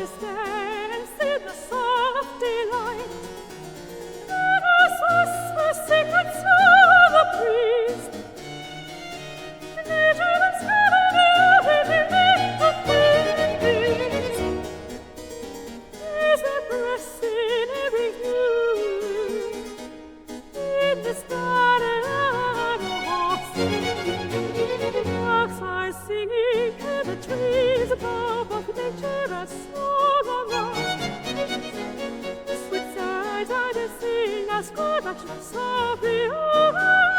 just dance in the soft delight. Let us whisper secrets of the breeze. Nature and heaven, everything make the breeze. There's a breath in every hue, in this garden of larks are singing, and the trees above of nature a song of love. The sweet sighs I sing as God softly over.